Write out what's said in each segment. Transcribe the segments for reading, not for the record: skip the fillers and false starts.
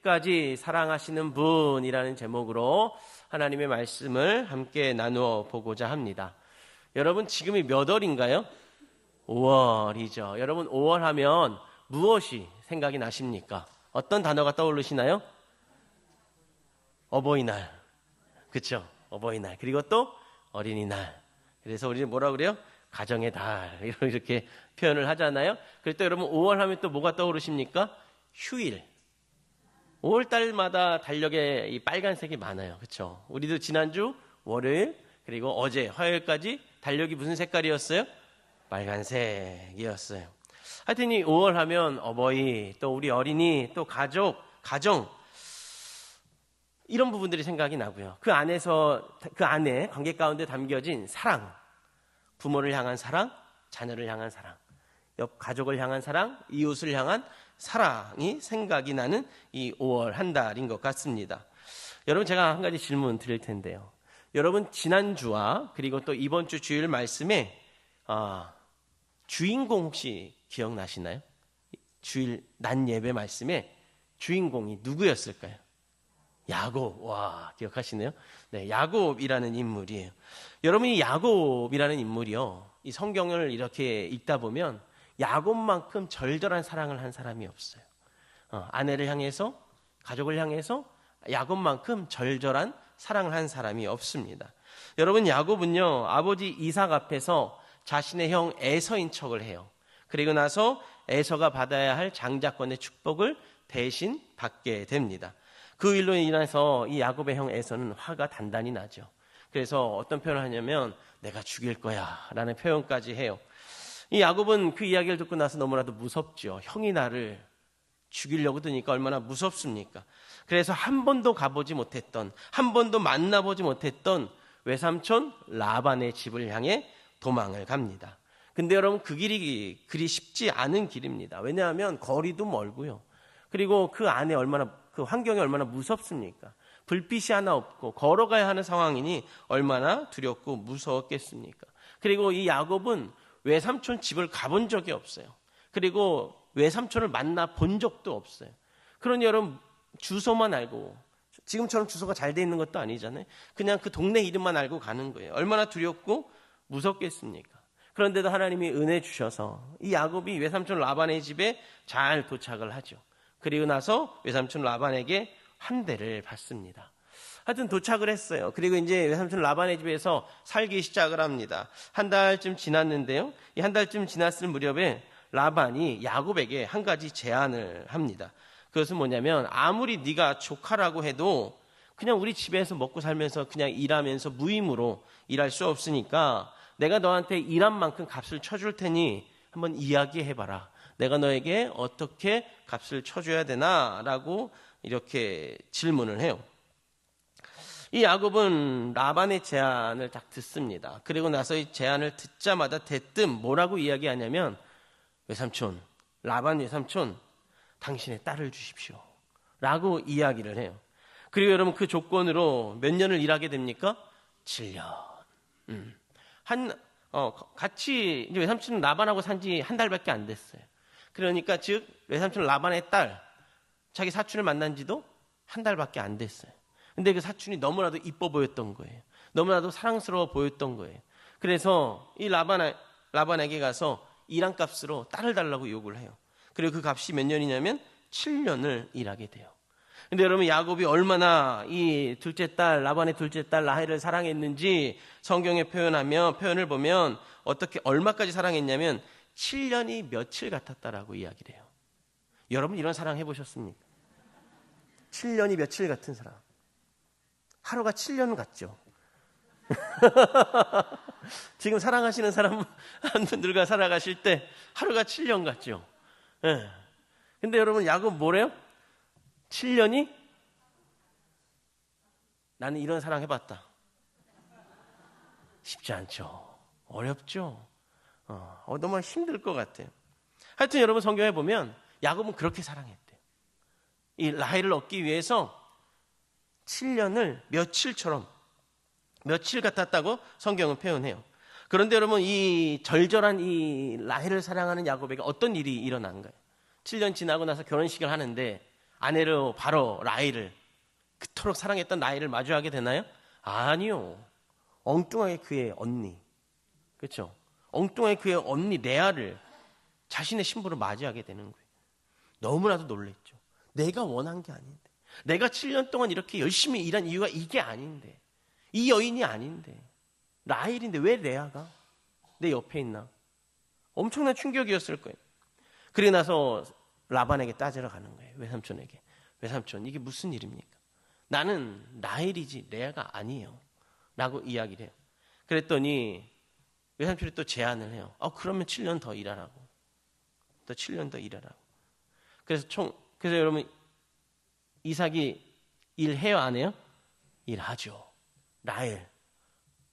끝까지 사랑하시는 분이라는 제목으로 하나님의 말씀을 함께 나누어 보고자 합니다. 여러분 지금이 몇 월인가요? 5월이죠. 여러분 5월 하면 무엇이 생각이 나십니까? 어떤 단어가 떠오르시나요? 어버이날. 그렇죠? 어버이날. 그리고 또 어린이날. 그래서 우리는 뭐라 그래요? 가정의 달. 이렇게 표현을 하잖아요. 그래서 또 여러분 5월 하면 또 뭐가 떠오르십니까? 휴일. 5월 달마다 달력에 이 빨간색이 많아요. 그렇죠? 우리도 지난주 월요일 그리고 어제 화요일까지 달력이 무슨 색깔이었어요? 빨간색이었어요. 하여튼 이 5월 하면 어버이, 또 우리 어린이, 또 가족, 가정 이런 부분들이 생각이 나고요. 그 안에 관계 가운데 담겨진 사랑, 부모를 향한 사랑, 자녀를 향한 사랑, 옆 가족을 향한 사랑, 이웃을 향한 사랑이 생각이 나는 이 5월 한 달인 것 같습니다. 여러분 제가 한 가지 질문 드릴 텐데요. 여러분 지난주와 그리고 또 이번 주 주일 말씀에 주인공 혹시 기억나시나요? 주일 낮 예배 말씀에 주인공이 누구였을까요? 야곱. 와, 기억하시네요. 네, 야곱이라는 인물이에요. 여러분 이 야곱이라는 인물이요. 이 성경을 이렇게 읽다 보면 야곱만큼 절절한 사랑을 한 사람이 없어요. 아내를 향해서, 가족을 향해서 야곱만큼 절절한 사랑을 한 사람이 없습니다. 여러분 야곱은요, 아버지 이삭 앞에서 자신의 형 에서인 척을 해요. 그리고 나서 에서가 받아야 할 장자권의 축복을 대신 받게 됩니다. 그 일로 인해서 이 야곱의 형 에서는 화가 단단히 나죠. 그래서 어떤 표현을 하냐면 내가 죽일 거야 라는 표현까지 해요. 이 야곱은 그 이야기를 듣고 나서 너무나도 무섭죠. 형이 나를 죽이려고 드니까 얼마나 무섭습니까? 그래서 한 번도 가보지 못했던, 한 번도 만나보지 못했던 외삼촌 라반의 집을 향해 도망을 갑니다. 근데 여러분 그 길이 그리 쉽지 않은 길입니다. 왜냐하면 거리도 멀고요. 그리고 그 안에 그 환경이 얼마나 무섭습니까? 불빛이 하나 없고 걸어가야 하는 상황이니 얼마나 두렵고 무서웠겠습니까? 그리고 이 야곱은 외삼촌 집을 가본 적이 없어요. 그리고 외삼촌을 만나 본 적도 없어요. 그러니 여러분 주소만 알고, 지금처럼 주소가 잘 돼 있는 것도 아니잖아요. 그냥 그 동네 이름만 알고 가는 거예요. 얼마나 두렵고 무섭겠습니까? 그런데도 하나님이 은혜 주셔서 이 야곱이 외삼촌 라반의 집에 잘 도착을 하죠. 그리고 나서 외삼촌 라반에게 한 대를 받습니다. 하여튼 도착을 했어요. 그리고 이제 외삼촌 라반의 집에서 살기 시작을 합니다. 한 달쯤 지났는데요. 이 한 달쯤 지났을 무렵에 라반이 야곱에게 한 가지 제안을 합니다. 그것은 뭐냐면 아무리 네가 조카라고 해도 그냥 우리 집에서 먹고 살면서 그냥 일하면서 무임으로 일할 수 없으니까 내가 너한테 일한 만큼 값을 쳐줄 테니 한번 이야기해봐라. 내가 너에게 어떻게 값을 쳐줘야 되나? 라고 이렇게 질문을 해요. 이 야곱은 라반의 제안을 딱 듣습니다. 그리고 나서 이 제안을 듣자마자 대뜸 뭐라고 이야기하냐면 외삼촌, 라반 외삼촌, 당신의 딸을 주십시오. 라고 이야기를 해요. 그리고 여러분 그 조건으로 몇 년을 일하게 됩니까? 7년. 같이 이제 외삼촌은 라반하고 산 지 한 달밖에 안 됐어요. 그러니까 즉 외삼촌 라반의 딸, 자기 사촌을 만난 지도 한 달밖에 안 됐어요. 근데 그 사촌이 너무나도 이뻐 보였던 거예요. 너무나도 사랑스러워 보였던 거예요. 그래서 이 라반에게 가서 일한 값으로 딸을 달라고 요구를 해요. 그리고 그 값이 몇 년이냐면 7년을 일하게 돼요. 근데 여러분 야곱이 얼마나 이 둘째 딸, 라반의 둘째 딸 라헬을 사랑했는지 성경에 표현을 보면 얼마까지 사랑했냐면 7년이 며칠 같았다라고 이야기를 해요. 여러분 이런 사랑 해보셨습니까? 7년이 며칠 같은 사랑. 하루가 7년 같죠. 지금 사랑하시는 사람 한 분들과 살아가실 때 하루가 7년 같죠. 네. 근데 여러분 야곱 뭐래요? 7년이? 나는 이런 사랑 해봤다. 쉽지 않죠. 어렵죠. 너무 힘들 것 같아요. 하여튼 여러분 성경에 보면 야곱은 그렇게 사랑했대요. 이 라헬을 얻기 위해서 7년을 며칠 같았다고 성경은 표현해요. 그런데 여러분 이 절절한 이 라헬을 사랑하는 야곱에게 어떤 일이 일어난가요? 7년 지나고 나서 결혼식을 하는데 아내로 바로 라헬을, 그토록 사랑했던 라헬을 마주하게 되나요? 아니요. 엉뚱하게 그의 언니, 그렇죠? 엉뚱하게 그의 언니 레아를 자신의 신부로 맞이하게 되는 거예요. 너무나도 놀랬죠. 내가 원한 게 아닌데, 내가 7년 동안 이렇게 열심히 일한 이유가 이게 아닌데, 이 여인이 아닌데, 라헬인데 왜 레아가 내 옆에 있나? 엄청난 충격이었을 거예요. 그리고 나서 라반에게 따지러 가는 거예요. 외삼촌에게. 외삼촌, 이게 무슨 일입니까? 나는 라헬이지 레아가 아니에요. 라고 이야기를 해요. 그랬더니 외삼촌이 또 제안을 해요. 그러면 7년 더 일하라고. 또 7년 더 일하라고. 그래서 여러분, 이삭이 일해요, 안 해요? 일하죠. 라헬.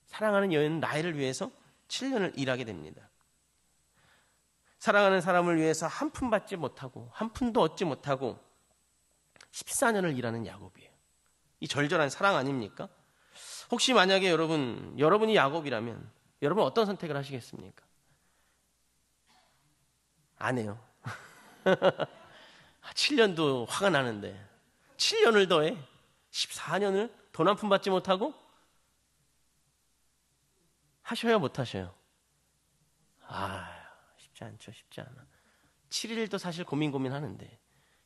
사랑하는 여인은 라헬을 위해서 7년을 일하게 됩니다. 사랑하는 사람을 위해서 한 푼 받지 못하고, 한 푼도 얻지 못하고 14년을 일하는 야곱이에요. 이 절절한 사랑 아닙니까? 혹시 만약에 여러분이 야곱이라면 여러분 어떤 선택을 하시겠습니까? 안 해요. 7년도 화가 나는데 7년을 더해 14년을 돈 한 푼 받지 못하고 하셔야 못 하셔요? 쉽지 않죠. 쉽지 않아. 7일도 사실 고민하는데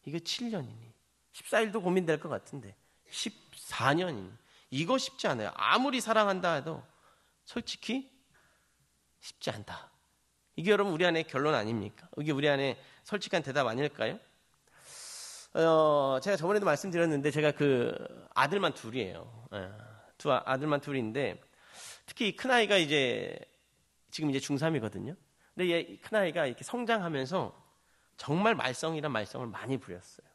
이거 7년이니 14일도 고민될 것 같은데 14년이니 이거 쉽지 않아요. 아무리 사랑한다 해도 솔직히 쉽지 않다. 이게 여러분 우리 안에 결론 아닙니까? 이게 우리 안에 솔직한 대답 아닐까요? 제가 저번에도 말씀드렸는데 제가 그 아들만 둘이에요. 아들만 둘인데 특히 큰아이가 지금 이제 중3이거든요. 근데 얘 큰아이가 이렇게 성장하면서 정말 말썽이란 말썽을 많이 부렸어요.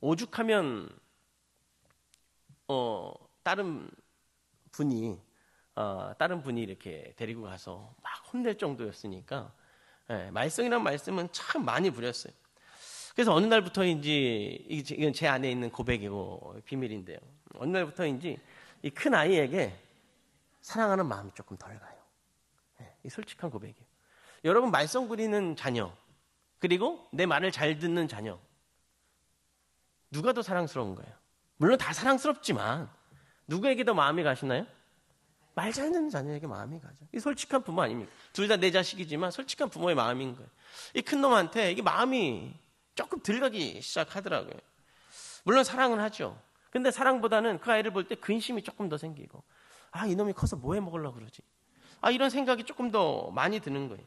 오죽하면 다른 분이 이렇게 데리고 가서 막 혼낼 정도였으니까 말썽이란 말씀은 참 많이 부렸어요. 그래서 어느 날부터인지 이건 제 안에 있는 고백이고 비밀인데요. 어느 날부터인지 이 큰 아이에게 사랑하는 마음이 조금 덜 가요. 이 솔직한 고백이에요. 여러분 말썽 부리는 자녀 그리고 내 말을 잘 듣는 자녀 누가 더 사랑스러운 거예요? 물론 다 사랑스럽지만 누구에게 더 마음이 가시나요? 말 잘 듣는 자녀에게 마음이 가죠. 이 솔직한 부모 아닙니까? 둘 다 내 자식이지만 솔직한 부모의 마음인 거예요. 이 큰 놈한테 이게 마음이 조금 덜 가기 시작하더라고요. 물론 사랑은 하죠. 근데 사랑보다는 그 아이를 볼 때 근심이 조금 더 생기고 이놈이 커서 뭐 해 먹으려고 그러지? 이런 생각이 조금 더 많이 드는 거예요.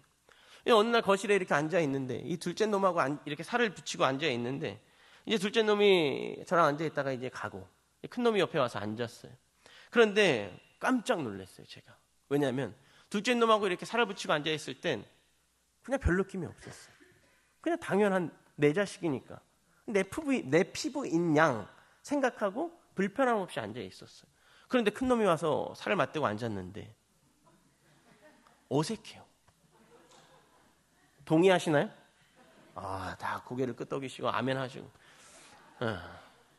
어느 날 거실에 이렇게 앉아 있는데 이 둘째 놈하고 이렇게 살을 붙이고 앉아 있는데 이제 둘째 놈이 저랑 앉아 있다가 이제 가고 큰 놈이 옆에 와서 앉았어요. 그런데 깜짝 놀랐어요, 제가. 왜냐하면 둘째 놈하고 이렇게 살을 붙이고 앉아 있을 땐 그냥 별 느낌이 없었어요. 그냥 당연한 내 자식이니까 내 피부인 양 생각하고 불편함 없이 앉아 있었어요. 그런데 큰 놈이 와서 살을 맞대고 앉았는데 어색해요. 동의하시나요? 다 고개를 끄덕이시고 아멘 하시고.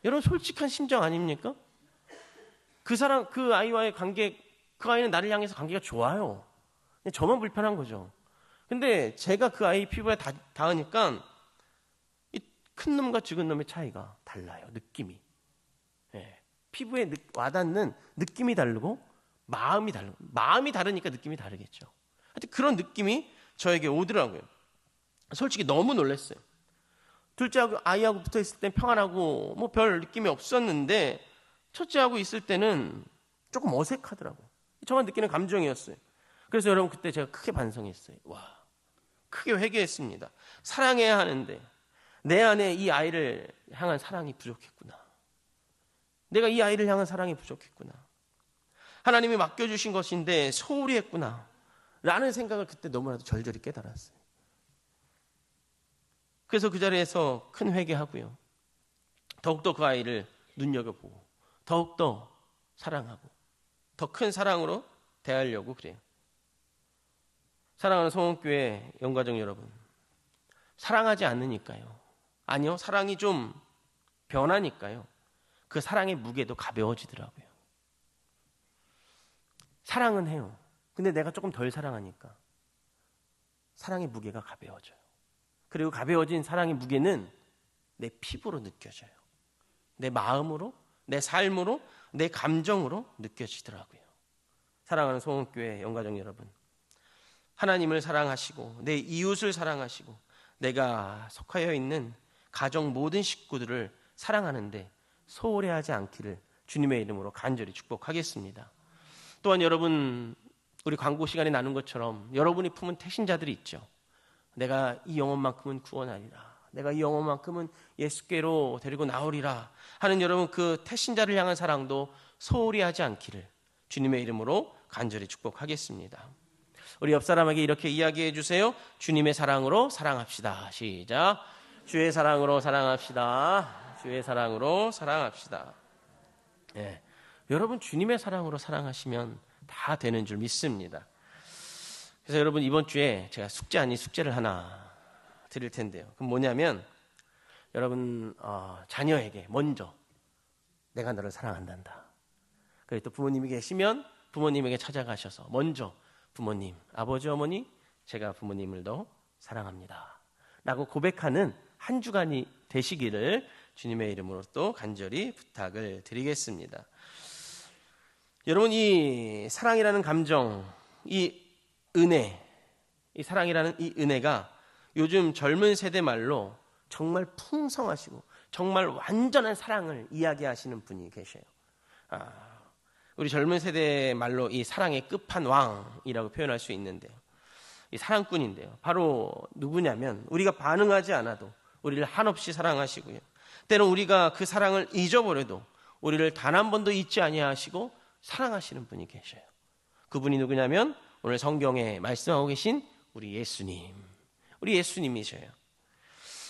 여러분 솔직한 심정 아닙니까? 그 아이와의 관계, 그 아이는 나를 향해서 관계가 좋아요. 저만 불편한 거죠. 근데 제가 그 아이 피부에 닿으니까 이 큰 놈과 적은 놈의 차이가 달라요. 느낌이. 피부에 와닿는 느낌이 다르고 마음이 다르니까 느낌이 다르겠죠. 하여튼 그런 느낌이 저에게 오더라고요. 솔직히 너무 놀랐어요. 둘째 아이하고 붙어 있을 땐 평안하고 뭐 별 느낌이 없었는데 첫째하고 있을 때는 조금 어색하더라고요. 저만 느끼는 감정이었어요. 그래서 여러분 그때 제가 크게 반성했어요. 크게 회개했습니다. 사랑해야 하는데 내 안에 이 아이를 향한 사랑이 부족했구나. 내가 이 아이를 향한 사랑이 부족했구나. 하나님이 맡겨주신 것인데 소홀히 했구나. 라는 생각을 그때 너무나도 절절히 깨달았어요. 그래서 그 자리에서 큰 회개하고요. 더욱더 그 아이를 눈여겨보고 더욱더 사랑하고 더 큰 사랑으로 대하려고 그래요. 사랑하는 성원교회 영가정 여러분, 사랑하지 않으니까요. 아니요, 사랑이 좀 변하니까요. 그 사랑의 무게도 가벼워지더라고요. 사랑은 해요. 근데 내가 조금 덜 사랑하니까 사랑의 무게가 가벼워져요. 그리고 가벼워진 사랑의 무게는 내 피부로 느껴져요. 내 마음으로, 내 삶으로, 내 감정으로 느껴지더라고요. 사랑하는 소원교회 영가족 여러분, 하나님을 사랑하시고 내 이웃을 사랑하시고 내가 속하여 있는 가정 모든 식구들을 사랑하는데 소홀히 하지 않기를 주님의 이름으로 간절히 축복하겠습니다. 또한 여러분, 우리 광고 시간에 나눈 것처럼 여러분이 품은 태신자들이 있죠. 내가 이 영혼만큼은 구원하리라, 내가 이 영혼만큼은 예수께로 데리고 나오리라 하는 여러분, 그 태신자를 향한 사랑도 소홀히 하지 않기를 주님의 이름으로 간절히 축복하겠습니다. 우리 옆 사람에게 이렇게 이야기해 주세요. 주님의 사랑으로 사랑합시다. 시작. 주의 사랑으로 사랑합시다. 주의 사랑으로 사랑합시다. 네. 여러분, 주님의 사랑으로 사랑하시면 다 되는 줄 믿습니다. 그래서 여러분, 이번 주에 제가 숙제 아닌 숙제를 하나 드릴 텐데요. 그럼 뭐냐면, 여러분 자녀에게 먼저 내가 너를 사랑한단다. 그리고 또 부모님이 계시면 부모님에게 찾아가셔서 먼저 부모님, 아버지, 어머니, 제가 부모님을 더 사랑합니다 라고 고백하는 한 주간이 되시기를 주님의 이름으로 또 간절히 부탁을 드리겠습니다. 여러분, 이 사랑이라는 감정, 이 은혜, 이 사랑이라는 이 은혜가 요즘 젊은 세대 말로 정말 풍성하시고 정말 완전한 사랑을 이야기하시는 분이 계셔요. 우리 젊은 세대 말로 이 사랑의 끝판왕이라고 표현할 수 있는데요. 이 사랑꾼인데요. 바로 누구냐면, 우리가 반응하지 않아도 우리를 한없이 사랑하시고요. 때론 우리가 그 사랑을 잊어버려도 우리를 단 한 번도 잊지 아니하시고 사랑하시는 분이 계셔요. 그분이 누구냐면 오늘 성경에 말씀하고 계신 우리 예수님. 우리 예수님이셔요.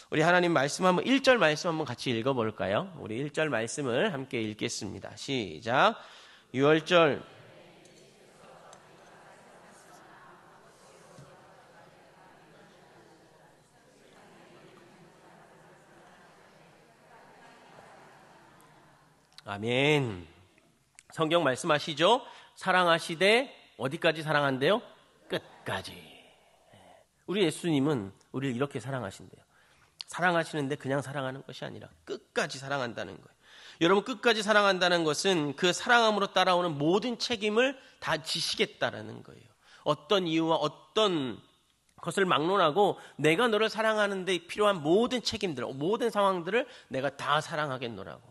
우리 하나님 말씀 한번 1절 말씀 한번 같이 읽어볼까요? 우리 1절 말씀을 함께 읽겠습니다. 시작. 6월절 아멘. 성경 말씀하시죠? 사랑하시되 어디까지 사랑한대요? 끝까지. 우리 예수님은 우리를 이렇게 사랑하신대요. 사랑하시는데 그냥 사랑하는 것이 아니라 끝까지 사랑한다는 거예요. 여러분, 끝까지 사랑한다는 것은 그 사랑함으로 따라오는 모든 책임을 다 지시겠다라는 거예요. 어떤 이유와 어떤 것을 막론하고 내가 너를 사랑하는 데 필요한 모든 책임들, 모든 상황들을 내가 다 사랑하겠노라고,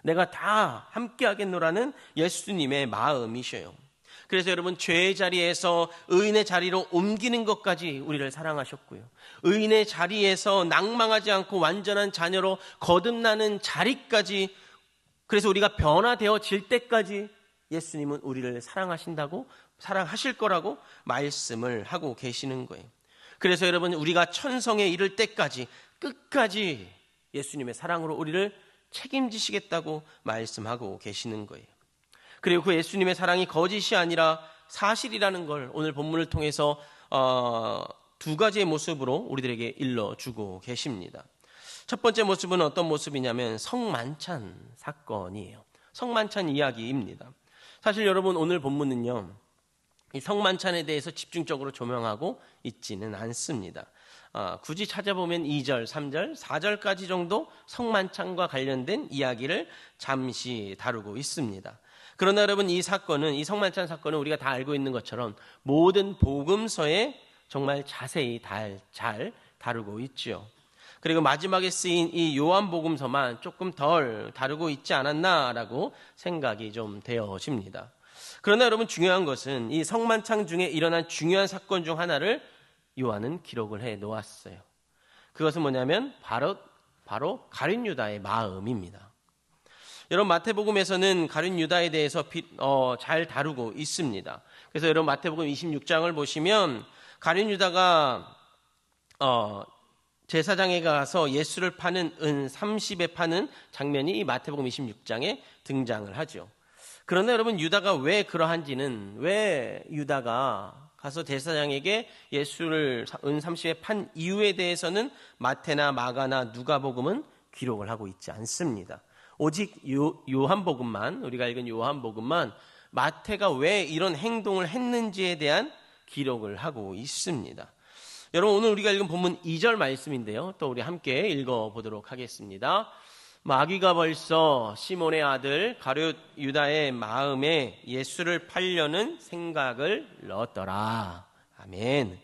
내가 다 함께 하겠노라는 예수님의 마음이셔요. 그래서 여러분, 죄의 자리에서 의인의 자리로 옮기는 것까지 우리를 사랑하셨고요. 의인의 자리에서 낭망하지 않고 완전한 자녀로 거듭나는 자리까지, 그래서 우리가 변화되어질 때까지 예수님은 우리를 사랑하신다고, 사랑하실 거라고 말씀을 하고 계시는 거예요. 그래서 여러분, 우리가 천성에 이를 때까지 끝까지 예수님의 사랑으로 우리를 책임지시겠다고 말씀하고 계시는 거예요. 그리고 그 예수님의 사랑이 거짓이 아니라 사실이라는 걸 오늘 본문을 통해서 두 가지의 모습으로 우리들에게 일러주고 계십니다. 첫 번째 모습은 어떤 모습이냐면 성만찬 사건이에요. 성만찬 이야기입니다. 사실 여러분, 오늘 본문은요, 이 성만찬에 대해서 집중적으로 조명하고 있지는 않습니다. 굳이 찾아보면 2절, 3절, 4절까지 정도 성만찬과 관련된 이야기를 잠시 다루고 있습니다. 그러나 여러분, 이 사건은, 이 성만찬 사건은 우리가 다 알고 있는 것처럼 모든 복음서에 정말 자세히 잘 다루고 있죠. 그리고 마지막에 쓰인 이 요한복음서만 조금 덜 다루고 있지 않았나라고 생각이 좀 되어집니다. 그러나 여러분, 중요한 것은 이 성만찬 중에 일어난 중요한 사건 중 하나를 요한은 기록을 해 놓았어요. 그것은 뭐냐면 바로 가룟 유다의 마음입니다. 여러분, 마태복음에서는 가룟 유다에 대해서 잘 다루고 있습니다. 그래서 여러분, 마태복음 26장을 보시면 가룟 유다가 제사장에 가서 예수를 파는 은 30에 파는 장면이 이 마태복음 26장에 등장을 하죠. 그러나 여러분, 유다가 왜 그러한지는, 왜 유다가 가서 제사장에게 예수를 은 30에 판 이유에 대해서는 마태나 마가나 누가복음은 기록을 하고 있지 않습니다. 오직 요한복음만, 우리가 읽은 요한복음만 마태가 왜 이런 행동을 했는지에 대한 기록을 하고 있습니다. 여러분 오늘 우리가 읽은 본문 2절 말씀인데요. 또 우리 함께 읽어보도록 하겠습니다. 마귀가 벌써 시몬의 아들 가룟 유다의 마음에 예수를 팔려는 생각을 넣었더라. 아멘.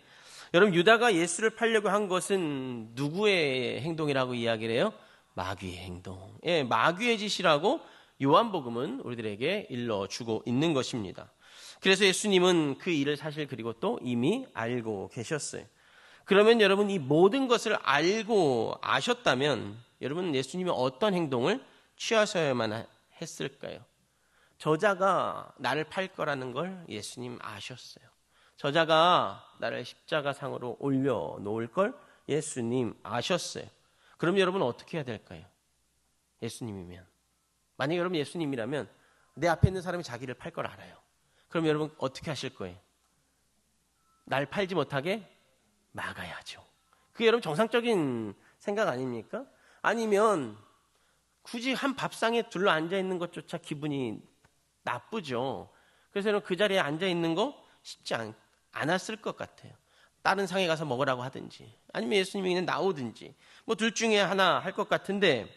여러분 유다가 예수를 팔려고 한 것은 누구의 행동이라고 이야기를 해요? 마귀의 행동. 예, 마귀의 짓이라고 요한복음은 우리들에게 일러주고 있는 것입니다. 그래서 예수님은 그 일을 사실 그리고 또 이미 알고 계셨어요. 그러면 여러분 이 모든 것을 알고 아셨다면 여러분 예수님이 어떤 행동을 취하셔야만 했을까요? 저자가 나를 팔 거라는 걸 예수님 아셨어요. 저자가 나를 십자가상으로 올려놓을 걸 예수님 아셨어요. 그럼 여러분 어떻게 해야 될까요? 예수님이면. 만약에 여러분 예수님이라면 내 앞에 있는 사람이 자기를 팔 걸 알아요. 그럼 여러분 어떻게 하실 거예요? 날 팔지 못하게 막아야죠. 그게 여러분 정상적인 생각 아닙니까? 아니면 굳이 한 밥상에 둘러 앉아있는 것조차 기분이 나쁘죠. 그래서 여러분 그 자리에 앉아있는 거 쉽지 않았을 것 같아요. 다른 상에 가서 먹으라고 하든지 아니면 예수님이 그냥 나오든지 뭐 둘 중에 하나 할 것 같은데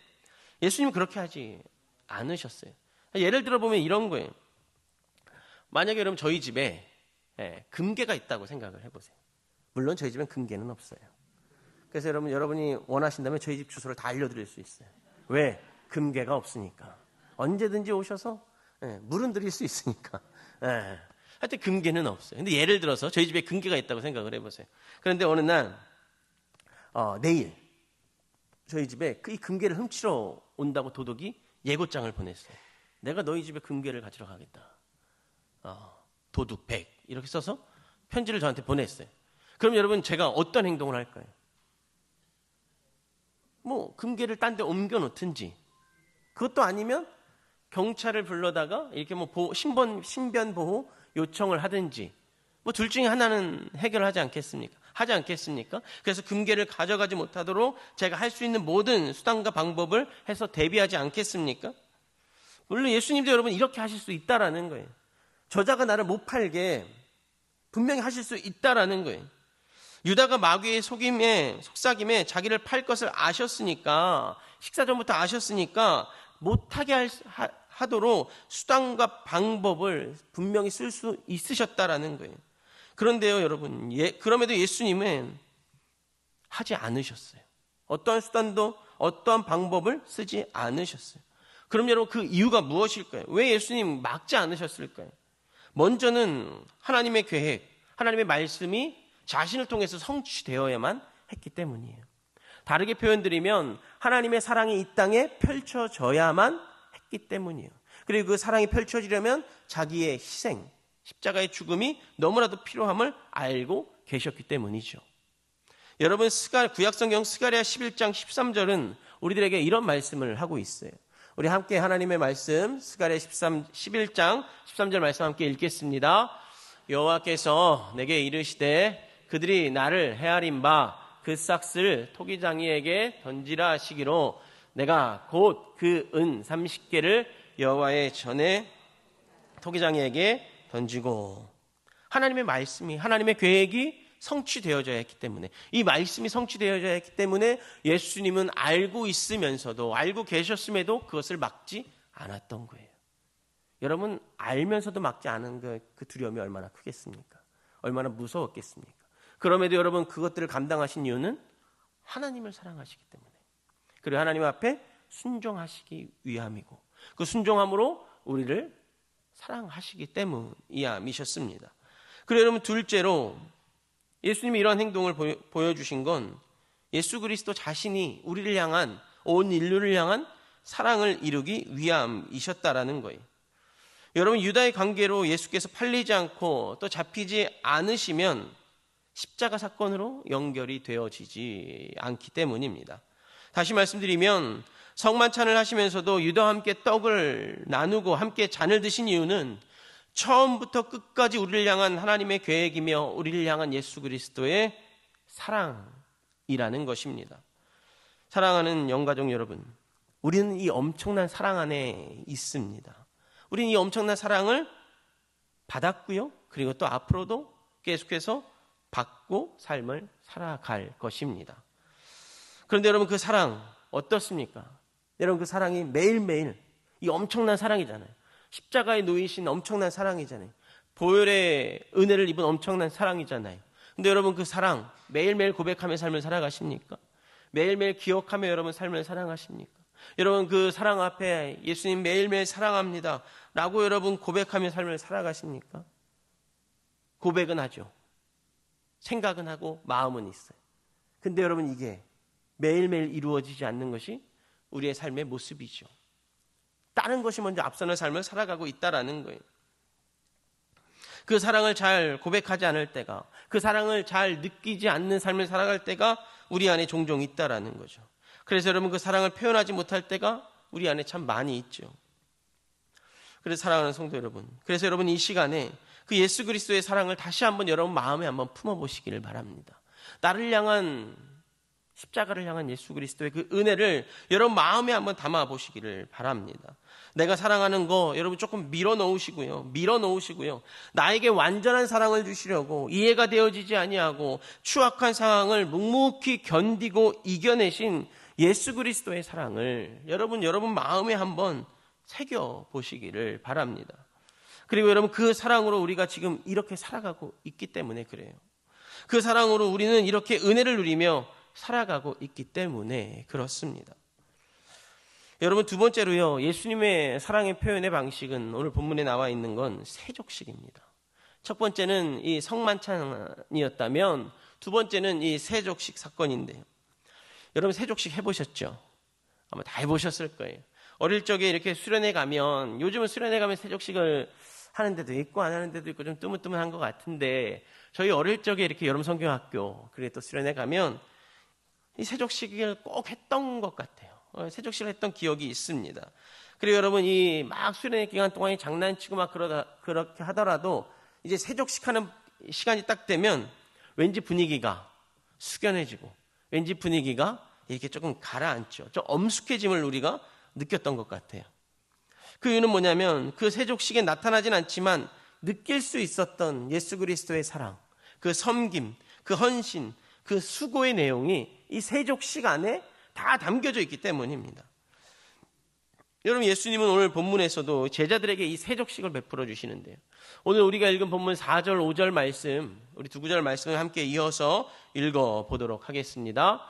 예수님은 그렇게 하지 않으셨어요. 예를 들어보면 이런 거예요. 만약에 여러분 저희 집에 금괴가 있다고 생각을 해보세요. 물론 저희 집엔 금괴는 없어요. 그래서 여러분이 원하신다면 저희 집 주소를 다 알려드릴 수 있어요. 왜? 금괴가 없으니까. 언제든지 오셔서 물은 드릴 수 있으니까. 하여튼 금괴는 없어요. 근데 예를 들어서 저희 집에 금괴가 있다고 생각을 해보세요. 그런데 어느 날 내일 저희 집에 이 금괴를 훔치러 온다고 도둑이 예고장을 보냈어요. 내가 너희 집에 금괴를 가지러 가겠다. 도둑 100 이렇게 써서 편지를 저한테 보냈어요. 그럼 여러분 제가 어떤 행동을 할까요? 뭐 금괴를 딴 데 옮겨 놓든지 그것도 아니면 경찰을 불러다가 이렇게 뭐 신변 보호 요청을 하든지 뭐 둘 중에 하나는 해결하지 않겠습니까? 하지 않겠습니까? 그래서 금괴를 가져가지 못하도록 제가 할 수 있는 모든 수단과 방법을 해서 대비하지 않겠습니까? 물론 예수님도 여러분 이렇게 하실 수 있다라는 거예요. 저자가 나를 못 팔게 분명히 하실 수 있다라는 거예요. 유다가 마귀의 속삭임에 자기를 팔 것을 아셨으니까 식사 전부터 아셨으니까 못하게 하도록 수단과 방법을 분명히 쓸 수 있으셨다라는 거예요. 그런데요 여러분 그럼에도 예수님은 하지 않으셨어요. 어떠한 수단도 어떠한 방법을 쓰지 않으셨어요. 그럼 여러분 그 이유가 무엇일까요? 왜 예수님 막지 않으셨을까요? 먼저는 하나님의 계획, 하나님의 말씀이 자신을 통해서 성취되어야만 했기 때문이에요. 다르게 표현드리면 하나님의 사랑이 이 땅에 펼쳐져야만 했기 때문이에요. 그리고 그 사랑이 펼쳐지려면 자기의 희생, 십자가의 죽음이 너무나도 필요함을 알고 계셨기 때문이죠. 여러분 구약성경 스가랴 11장 13절은 우리들에게 이런 말씀을 하고 있어요. 우리 함께 하나님의 말씀 스가랴 11장 13절 말씀 함께 읽겠습니다. 여호와께서 내게 이르시되 그들이 나를 헤아린 바 그 싹을 토기장이에게 던지라 하시기로 내가 곧 그 은 30개를 여호와의 전에 토기장이에게 던지고 하나님의 말씀이 하나님의 계획이 성취되어져야 했기 때문에 이 말씀이 성취되어져야 했기 때문에 예수님은 알고 있으면서도 알고 계셨음에도 그것을 막지 않았던 거예요. 여러분 알면서도 막지 않은 그 두려움이 얼마나 크겠습니까? 얼마나 무서웠겠습니까? 그럼에도 여러분 그것들을 감당하신 이유는 하나님을 사랑하시기 때문에 그리고 하나님 앞에 순종하시기 위함이고 그 순종함으로 우리를 사랑하시기 때문이야미셨습니다. 그리고 여러분 둘째로 예수님이 이러한 행동을 보여주신 건 예수 그리스도 자신이 우리를 향한 온 인류를 향한 사랑을 이루기 위함이셨다라는 거예요. 여러분 유다의 관계로 예수께서 팔리지 않고 또 잡히지 않으시면 십자가 사건으로 연결이 되어지지 않기 때문입니다. 다시 말씀드리면 성만찬을 하시면서도 유다와 함께 떡을 나누고 함께 잔을 드신 이유는 처음부터 끝까지 우리를 향한 하나님의 계획이며 우리를 향한 예수 그리스도의 사랑이라는 것입니다. 사랑하는 영가족 여러분, 우리는 이 엄청난 사랑 안에 있습니다. 우리는 이 엄청난 사랑을 받았고요. 그리고 또 앞으로도 계속해서 받고 삶을 살아갈 것입니다. 그런데 여러분, 그 사랑 어떻습니까? 여러분, 그 사랑이 매일매일 이 엄청난 사랑이잖아요. 십자가에 놓이신 엄청난 사랑이잖아요. 보혈의 은혜를 입은 엄청난 사랑이잖아요. 근데 여러분, 그 사랑 매일매일 고백하며 삶을 살아가십니까? 매일매일 기억하며 여러분 삶을 살아가십니까? 여러분, 그 사랑 앞에 예수님 매일매일 사랑합니다 라고 여러분 고백하며 삶을 살아가십니까? 고백은 하죠. 생각은 하고 마음은 있어요. 근데 여러분, 이게 매일매일 이루어지지 않는 것이 우리의 삶의 모습이죠. 다른 것이 먼저 앞서는 삶을 살아가고 있다라는 거예요. 그 사랑을 잘 고백하지 않을 때가, 그 사랑을 잘 느끼지 않는 삶을 살아갈 때가 우리 안에 종종 있다라는 거죠. 그래서 여러분, 그 사랑을 표현하지 못할 때가 우리 안에 참 많이 있죠. 그래서 사랑하는 성도 여러분, 그래서 여러분, 이 시간에 그 예수 그리스도의 사랑을 다시 한번 여러분 마음에 한번 품어보시기를 바랍니다. 나를 향한, 십자가를 향한 예수 그리스도의 그 은혜를 여러분 마음에 한번 담아보시기를 바랍니다. 내가 사랑하는 거 여러분 조금 밀어놓으시고요. 나에게 완전한 사랑을 주시려고 이해가 되어지지 아니하고 추악한 상황을 묵묵히 견디고 이겨내신 예수 그리스도의 사랑을 여러분 마음에 한번 새겨보시기를 바랍니다. 그리고 여러분, 그 사랑으로 우리가 지금 이렇게 살아가고 있기 때문에 그래요. 그 사랑으로 우리는 이렇게 은혜를 누리며 살아가고 있기 때문에 그렇습니다. 여러분, 두 번째로요, 예수님의 사랑의 표현의 방식은 오늘 본문에 나와 있는 건 세족식입니다. 첫 번째는 이 성만찬이었다면 두 번째는 이 세족식 사건인데요. 여러분, 세족식 해보셨죠? 아마 다 해보셨을 거예요. 어릴 적에 이렇게 수련회 가면, 요즘은 수련회 가면 세족식을 하는 데도 있고 안 하는 데도 있고 좀 뜨문뜨문한 것 같은데, 저희 어릴 적에 이렇게 여름 성경학교, 그리고 또 수련회 가면 이 세족식을 꼭 했던 것 같아요. 세족식을 했던 기억이 있습니다. 그리고 여러분, 이 막 수련회 기간 동안에 장난치고 막 그렇게 하더라도 이제 세족식 하는 시간이 딱 되면 왠지 분위기가 숙연해지고 왠지 분위기가 이렇게 조금 가라앉죠. 좀 엄숙해짐을 우리가 느꼈던 것 같아요. 그 이유는 뭐냐면 그 세족식에 나타나진 않지만 느낄 수 있었던 예수 그리스도의 사랑, 그 섬김, 그 헌신, 그 수고의 내용이 이 세족식 안에 다 담겨져 있기 때문입니다. 여러분, 예수님은 오늘 본문에서도 제자들에게 이 세족식을 베풀어 주시는데요. 오늘 우리가 읽은 본문 4절, 5절 말씀, 우리 두 구절 말씀을 함께 이어서 읽어보도록 하겠습니다.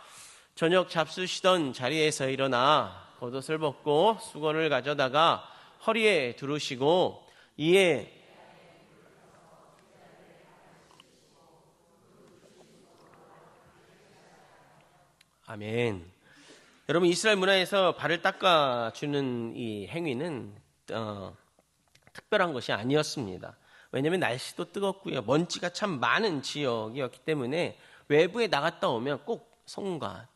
저녁 잡수시던 자리에서 일어나 겉옷을 벗고 수건을 가져다가 허리에 두르시고 이에 아멘. 여러분, 이스라엘 문화에서 발을 닦아주는 이 행위는 특별한 것이 아니었습니다. 왜냐하면 날씨도 뜨겁고요, 먼지가 참 많은 지역이었기 때문에 외부에 나갔다 오면 꼭 손과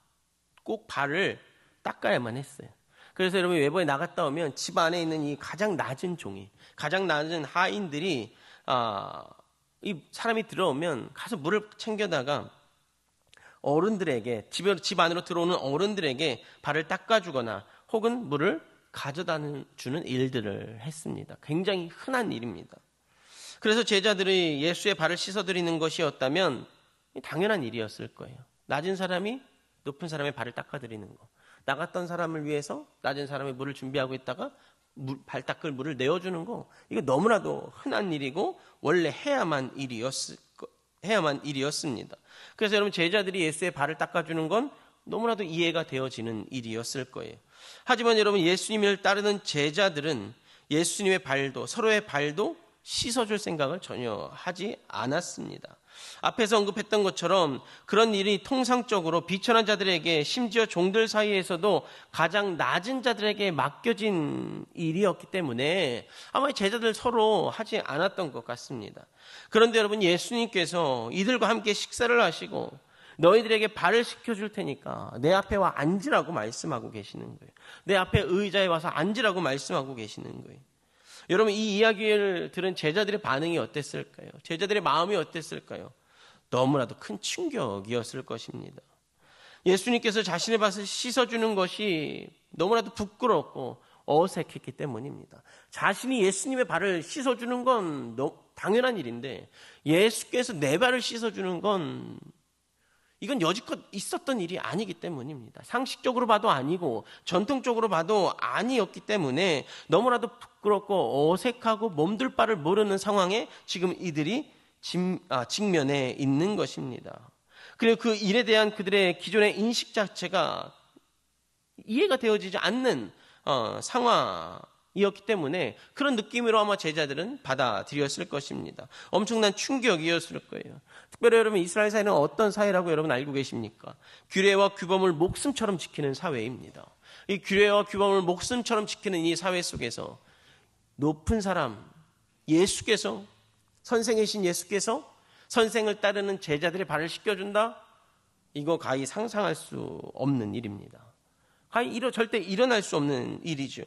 꼭 발을 닦아야만 했어요. 그래서 여러분, 외부에 나갔다 오면 집 안에 있는 이 가장 낮은 종이, 가장 낮은 하인들이 이 사람이 들어오면 가서 물을 챙겨다가 어른들에게, 집 안으로 들어오는 어른들에게 발을 닦아주거나 혹은 물을 가져다 주는 일들을 했습니다. 굉장히 흔한 일입니다. 그래서 제자들이 예수의 발을 씻어드리는 것이었다면 당연한 일이었을 거예요. 낮은 사람이 높은 사람의 발을 닦아드리는 거. 나갔던 사람을 위해서 낮은 사람의 물을 준비하고 있다가 발 닦을 물을 내어주는 거. 이거 너무나도 흔한 일이고 원래 해야만 일이었습니다. 그래서 여러분, 제자들이 예수의 발을 닦아주는 건 너무나도 이해가 되어지는 일이었을 거예요. 하지만 여러분, 예수님을 따르는 제자들은 예수님의 발도, 서로의 발도 씻어줄 생각을 전혀 하지 않았습니다. 앞에서 언급했던 것처럼 그런 일이 통상적으로 비천한 자들에게, 심지어 종들 사이에서도 가장 낮은 자들에게 맡겨진 일이었기 때문에 아마 제자들 서로 하지 않았던 것 같습니다. 그런데 여러분, 예수님께서 이들과 함께 식사를 하시고 너희들에게 발을 씻겨줄 테니까 내 앞에 와 앉으라고 말씀하고 계시는 거예요. 내 앞에 의자에 와서 앉으라고 말씀하고 계시는 거예요. 여러분, 이 이야기를 들은 제자들의 반응이 어땠을까요? 제자들의 마음이 어땠을까요? 너무나도 큰 충격이었을 것입니다. 예수님께서 자신의 발을 씻어주는 것이 너무나도 부끄럽고 어색했기 때문입니다. 자신이 예수님의 발을 씻어주는 건 당연한 일인데 예수께서 내 발을 씻어주는 건 이건 여지껏 있었던 일이 아니기 때문입니다. 상식적으로 봐도 아니고 전통적으로 봐도 아니었기 때문에 너무나도 부끄럽고 어색하고 몸둘 바를 모르는 상황에 지금 이들이 직면해 있는 것입니다. 그리고 그 일에 대한 그들의 기존의 인식 자체가 이해가 되어지지 않는 상황이었기 때문에 그런 느낌으로 아마 제자들은 받아들였을 것입니다. 엄청난 충격이었을 거예요. 특별히 여러분, 이스라엘 사회는 어떤 사회라고 여러분 알고 계십니까? 규례와 규범을 목숨처럼 지키는 사회입니다. 이 규례와 규범을 목숨처럼 지키는 이 사회 속에서 높은 사람, 예수께서, 선생이신 예수께서 선생을 따르는 제자들의 발을 씻겨준다? 이거 가히 상상할 수 없는 일입니다. 가히 절대 일어날 수 없는 일이죠.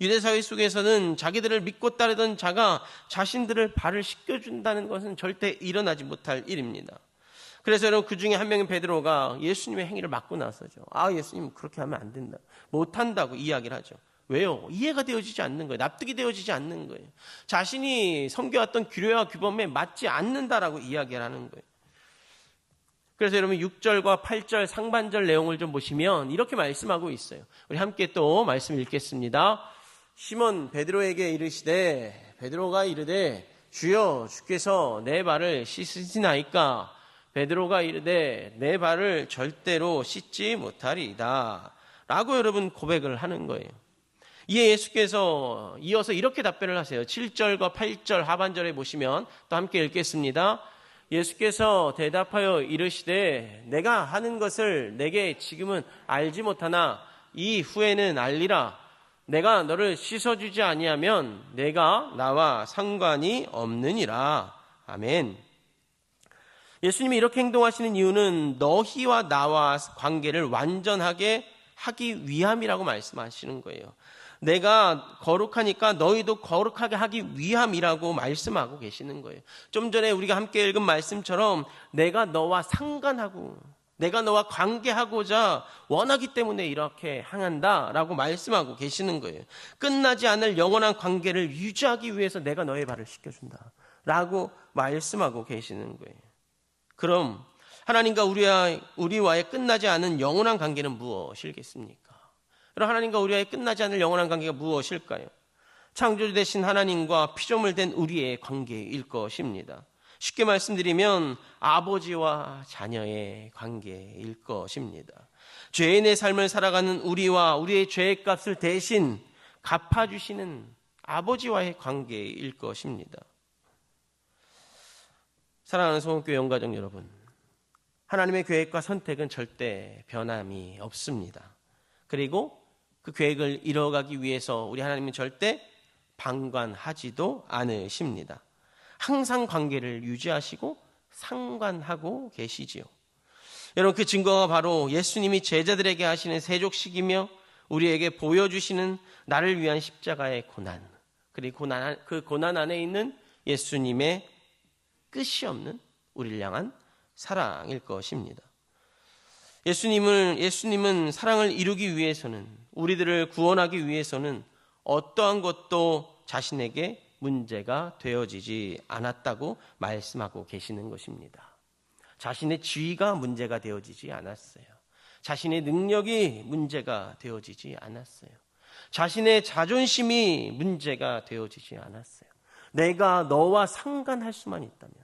유대사회 속에서는 자기들을 믿고 따르던 자가 자신들을 발을 씻겨준다는 것은 절대 일어나지 못할 일입니다. 그래서 여러분, 그 중에 한 명인 베드로가 예수님의 행위를 막고 나서죠. 예수님 그렇게 하면 안 된다, 못한다고 이야기를 하죠. 왜요? 이해가 되어지지 않는 거예요. 납득이 되어지지 않는 거예요. 자신이 섬겨왔던 규례와 규범에 맞지 않는다라고 이야기를 하는 거예요. 그래서 여러분, 6절과 8절 상반절 내용을 좀 보시면 이렇게 말씀하고 있어요. 우리 함께 또 말씀 읽겠습니다. 시몬 베드로에게 이르시되, 베드로가 이르되 주여, 주께서 내 발을 씻으시나이까? 베드로가 이르되 내 발을 절대로 씻지 못하리이다 라고 여러분 고백을 하는 거예요. 이에 예수께서 이어서 이렇게 답변을 하세요. 7절과 8절 하반절에 보시면 또 함께 읽겠습니다. 예수께서 대답하여 이르시되 내가 하는 것을 내게 지금은 알지 못하나 이 후에는 알리라. 내가 너를 씻어주지 아니하면 내가 나와 상관이 없느니라. 아멘. 예수님이 이렇게 행동하시는 이유는 너희와 나와 관계를 완전하게 하기 위함이라고 말씀하시는 거예요. 내가 거룩하니까 너희도 거룩하게 하기 위함이라고 말씀하고 계시는 거예요. 좀 전에 우리가 함께 읽은 말씀처럼 내가 너와 상관하고 내가 너와 관계하고자 원하기 때문에 이렇게 행한다라고 말씀하고 계시는 거예요. 끝나지 않을 영원한 관계를 유지하기 위해서 내가 너의 발을 씻겨준다라고 말씀하고 계시는 거예요. 그럼 하나님과 우리와의 끝나지 않은 영원한 관계는 무엇이겠습니까? 그럼 하나님과 우리와의 끝나지 않을 영원한 관계가 무엇일까요? 창조주 되신 하나님과 피조물 된 우리의 관계일 것입니다. 쉽게 말씀드리면 아버지와 자녀의 관계일 것입니다. 죄인의 삶을 살아가는 우리와 우리의 죄의 값을 대신 갚아주시는 아버지와의 관계일 것입니다. 사랑하는 소원교회 영가족 여러분, 하나님의 계획과 선택은 절대 변함이 없습니다. 그리고 그 계획을 이뤄가기 위해서 우리 하나님은 절대 방관하지도 않으십니다. 항상 관계를 유지하시고 상관하고 계시지요. 여러분, 그 증거가 바로 예수님이 제자들에게 하시는 세족식이며 우리에게 보여주시는 나를 위한 십자가의 고난, 그리고 그 고난 안에 있는 예수님의 끝이 없는 우리를 향한 사랑일 것입니다. 예수님은 사랑을 이루기 위해서는, 우리들을 구원하기 위해서는 어떠한 것도 자신에게 문제가 되어지지 않았다고 말씀하고 계시는 것입니다. 자신의 지위가 문제가 되어지지 않았어요. 자신의 능력이 문제가 되어지지 않았어요. 자신의 자존심이 문제가 되어지지 않았어요. 내가 너와 상관할 수만 있다면,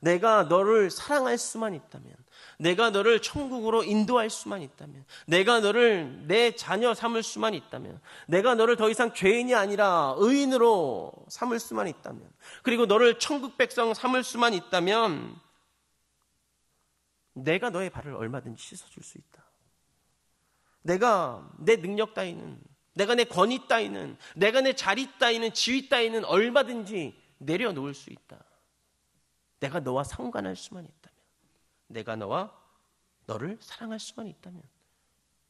내가 너를 사랑할 수만 있다면, 내가 너를 천국으로 인도할 수만 있다면, 내가 너를 내 자녀 삼을 수만 있다면, 내가 너를 더 이상 죄인이 아니라 의인으로 삼을 수만 있다면, 그리고 너를 천국 백성 삼을 수만 있다면 내가 너의 발을 얼마든지 씻어줄 수 있다. 내가 내 능력 따위는, 내가 내 권위 따위는, 내가 내 자리 따위는, 지위 따위는 얼마든지 내려놓을 수 있다. 내가 너와 상관할 수만 있다면, 내가 너를 사랑할 수만 있다면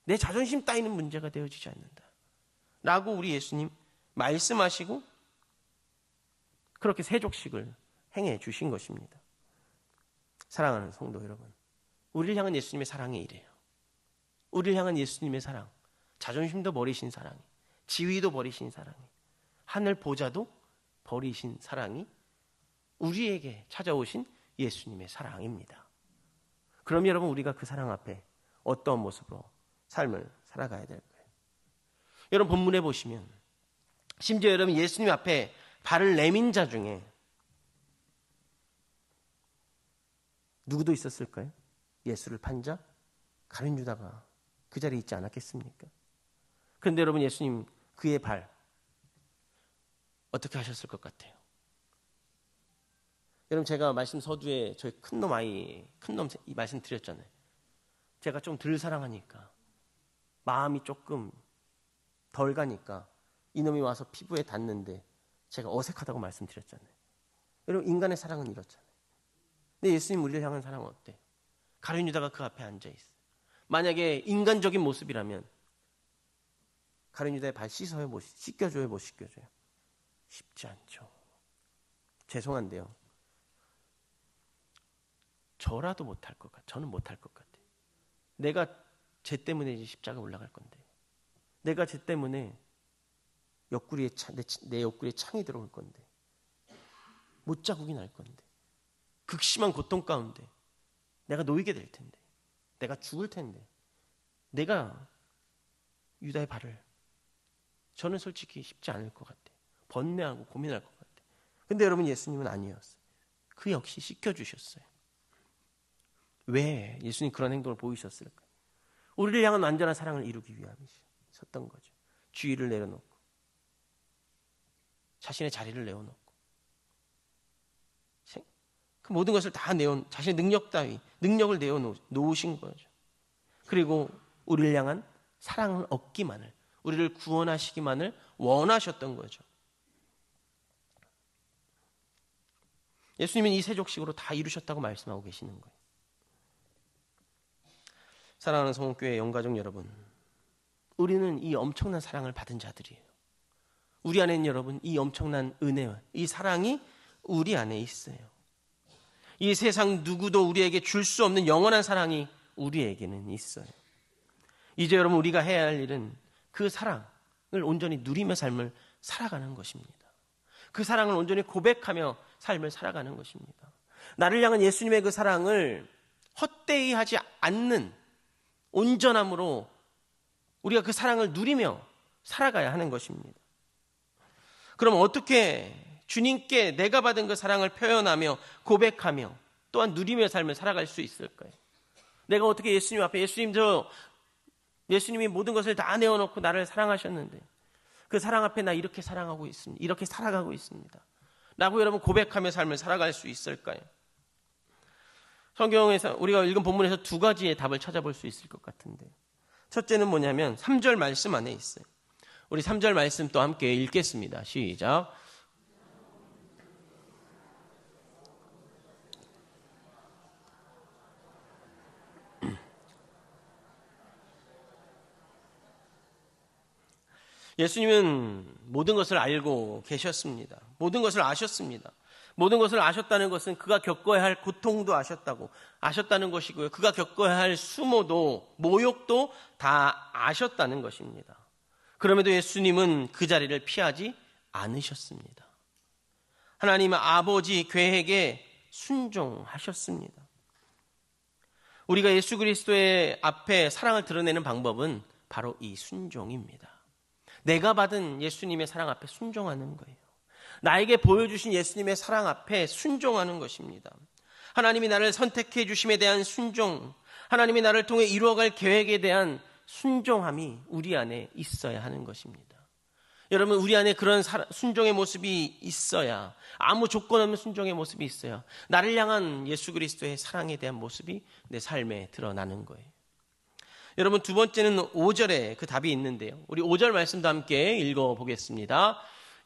내 자존심 따위는 문제가 되어지지 않는다 라고 우리 예수님 말씀하시고 그렇게 세족식을 행해 주신 것입니다. 사랑하는 성도 여러분, 우리를 향한 예수님의 사랑이 이래요. 우리를 향한 예수님의 사랑, 자존심도 버리신 사랑이, 지위도 버리신 사랑이, 하늘 보좌도 버리신 사랑이 우리에게 찾아오신 예수님의 사랑입니다. 그럼 여러분 우리가 그 사랑 앞에 어떤 모습으로 삶을 살아가야 될까요? 여러분 본문에 보시면 심지어 여러분 예수님 앞에 발을 내민 자 중에 누구도 있었을까요? 예수를 판 자? 가룟 유다가 그 자리에 있지 않았겠습니까? 그런데 여러분 예수님 그의 발 어떻게 하셨을 것 같아요? 여러분 제가 말씀 서두에 저희 큰놈 이 말씀 드렸잖아요. 제가 좀 덜 사랑하니까 마음이 조금 덜 가니까 이놈이 와서 피부에 닿는데 제가 어색하다고 말씀드렸잖아요. 여러분 인간의 사랑은 이렇잖아요. 근데 예수님 우리를 향한 사랑은 어때? 가룟 유다가 그 앞에 앉아있어요. 만약에 인간적인 모습이라면 가룟 유다의 발 씻어요? 못 씻겨줘요? 못 씻겨줘요? 쉽지 않죠. 죄송한데요. 저라도 못할 것 같아요. 저는 못할 것 같아요. 내가 쟤 때문에 이제 십자가 올라갈 건데, 내가 쟤 때문에 내 옆구리에 창이 들어올 건데, 못자국이 날 건데, 극심한 고통 가운데 내가 놓이게 될 텐데, 내가 죽을 텐데, 내가 유다의 발을, 저는 솔직히 쉽지 않을 것 같아요. 번뇌하고 고민할 것 같아요. 근데 여러분 예수님은 아니었어요. 그 역시 씻겨주셨어요. 왜 예수님 그런 행동을 보이셨을까요? 우리를 향한 완전한 사랑을 이루기 위함이셨던 거죠. 주의를 내려놓고 자신의 자리를 내어놓고 그 모든 것을 다 자신의 능력을 내어놓으신 거죠. 그리고 우리를 향한 사랑을 얻기만을, 우리를 구원하시기만을 원하셨던 거죠. 예수님은 이 세족식으로 다 이루셨다고 말씀하고 계시는 거예요. 사랑하는 성목교회 영가족 여러분, 우리는 이 엄청난 사랑을 받은 자들이에요. 우리 안에는 여러분 이 엄청난 은혜와 이 사랑이 우리 안에 있어요. 이 세상 누구도 우리에게 줄 수 없는 영원한 사랑이 우리에게는 있어요. 이제 여러분 우리가 해야 할 일은 그 사랑을 온전히 누리며 삶을 살아가는 것입니다. 그 사랑을 온전히 고백하며 삶을 살아가는 것입니다. 나를 향한 예수님의 그 사랑을 헛되이 하지 않는 온전함으로 우리가 그 사랑을 누리며 살아가야 하는 것입니다. 그럼 어떻게 주님께 내가 받은 그 사랑을 표현하며 고백하며 또한 누리며 삶을 살아갈 수 있을까요? 내가 어떻게 예수님 앞에 예수님이 모든 것을 다 내어놓고 나를 사랑하셨는데 그 사랑 앞에 나 이렇게 사랑하고 있습니다. 이렇게 살아가고 있습니다. 라고 여러분 고백하며 삶을 살아갈 수 있을까요? 성경에서 우리가 읽은 본문에서 두 가지의 답을 찾아볼 수 있을 것 같은데, 첫째는 뭐냐면 3절 말씀 안에 있어요. 우리 3절 말씀 또 함께 읽겠습니다. 시작. 예수님은 모든 것을 알고 계셨습니다. 모든 것을 아셨습니다. 모든 것을 아셨다는 것은 그가 겪어야 할 고통도 아셨다는 것이고요. 그가 겪어야 할 수모도 모욕도 다 아셨다는 것입니다. 그럼에도 예수님은 그 자리를 피하지 않으셨습니다. 하나님 아버지 계획에 순종하셨습니다. 우리가 예수 그리스도의 앞에 사랑을 드러내는 방법은 바로 이 순종입니다. 내가 받은 예수님의 사랑 앞에 순종하는 거예요. 나에게 보여주신 예수님의 사랑 앞에 순종하는 것입니다. 하나님이 나를 선택해 주심에 대한 순종, 하나님이 나를 통해 이루어갈 계획에 대한 순종함이 우리 안에 있어야 하는 것입니다. 여러분 우리 안에 그런 순종의 모습이 있어야, 아무 조건 없는 순종의 모습이 있어야 나를 향한 예수 그리스도의 사랑에 대한 모습이 내 삶에 드러나는 거예요. 여러분 두 번째는 5절에 그 답이 있는데요. 우리 5절 말씀도 함께 읽어보겠습니다.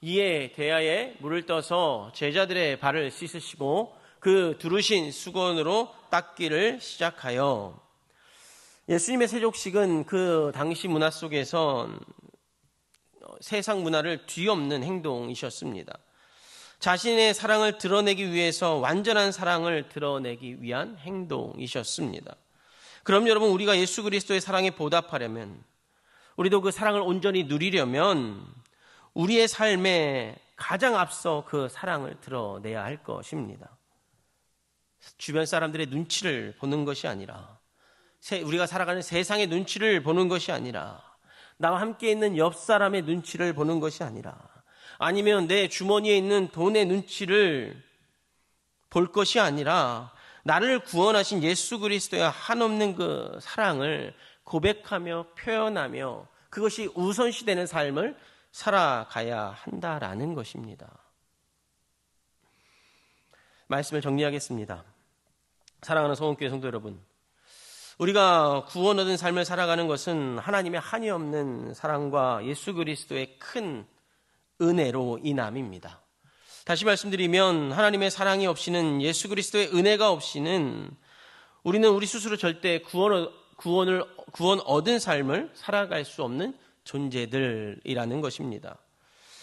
이에 대야에 물을 떠서 제자들의 발을 씻으시고 그 두르신 수건으로 닦기를 시작하여. 예수님의 세족식은 그 당시 문화 속에서 세상 문화를 뒤엎는 행동이셨습니다. 자신의 사랑을 드러내기 위해서 완전한 사랑을 드러내기 위한 행동이셨습니다. 그럼 여러분 우리가 예수 그리스도의 사랑에 보답하려면, 우리도 그 사랑을 온전히 누리려면 우리의 삶에 가장 앞서 그 사랑을 드러내야 할 것입니다. 주변 사람들의 눈치를 보는 것이 아니라, 우리가 살아가는 세상의 눈치를 보는 것이 아니라, 나와 함께 있는 옆 사람의 눈치를 보는 것이 아니라, 아니면 내 주머니에 있는 돈의 눈치를 볼 것이 아니라, 나를 구원하신 예수 그리스도의 한없는 그 사랑을 고백하며 표현하며 그것이 우선시되는 삶을 살아가야 한다라는 것입니다. 말씀을 정리하겠습니다. 사랑하는 소원교회 성도 여러분, 우리가 구원 얻은 삶을 살아가는 것은 하나님의 한이 없는 사랑과 예수 그리스도의 큰 은혜로 인함입니다. 다시 말씀드리면 하나님의 사랑이 없이는, 예수 그리스도의 은혜가 없이는 우리는 우리 스스로 절대 구원 얻은 삶을 살아갈 수 없는 존재들이라는 것입니다.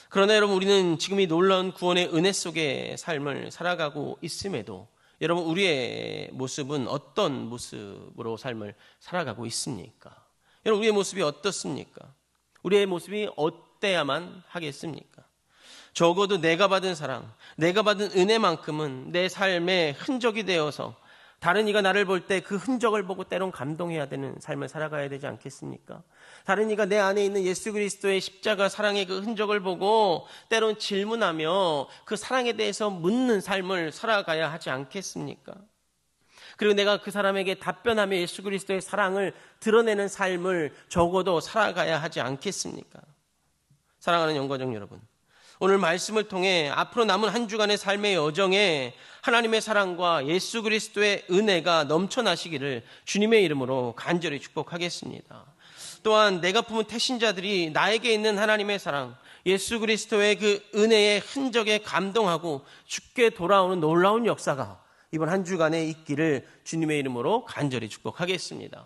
그러나 여러분, 우리는 지금 이 놀라운 구원의 은혜 속의 삶을 살아가고 있음에도 여러분, 우리의 모습은 어떤 모습으로 삶을 살아가고 있습니까? 여러분, 우리의 모습이 어떻습니까? 우리의 모습이 어때야만 하겠습니까? 적어도 내가 받은 사랑, 내가 받은 은혜만큼은 내 삶의 흔적이 되어서 다른 이가 나를 볼 때 그 흔적을 보고 때론 감동해야 되는 삶을 살아가야 되지 않겠습니까? 다른 이가 내 안에 있는 예수 그리스도의 십자가 사랑의 그 흔적을 보고 때론 질문하며 그 사랑에 대해서 묻는 삶을 살아가야 하지 않겠습니까? 그리고 내가 그 사람에게 답변하며 예수 그리스도의 사랑을 드러내는 삶을 적어도 살아가야 하지 않겠습니까? 사랑하는 영가족 여러분, 오늘 말씀을 통해 앞으로 남은 한 주간의 삶의 여정에 하나님의 사랑과 예수 그리스도의 은혜가 넘쳐나시기를 주님의 이름으로 간절히 축복하겠습니다. 또한 내가 품은 태신자들이 나에게 있는 하나님의 사랑, 예수 그리스도의 그 은혜의 흔적에 감동하고 죽게 돌아오는 놀라운 역사가 이번 한 주간에 있기를 주님의 이름으로 간절히 축복하겠습니다.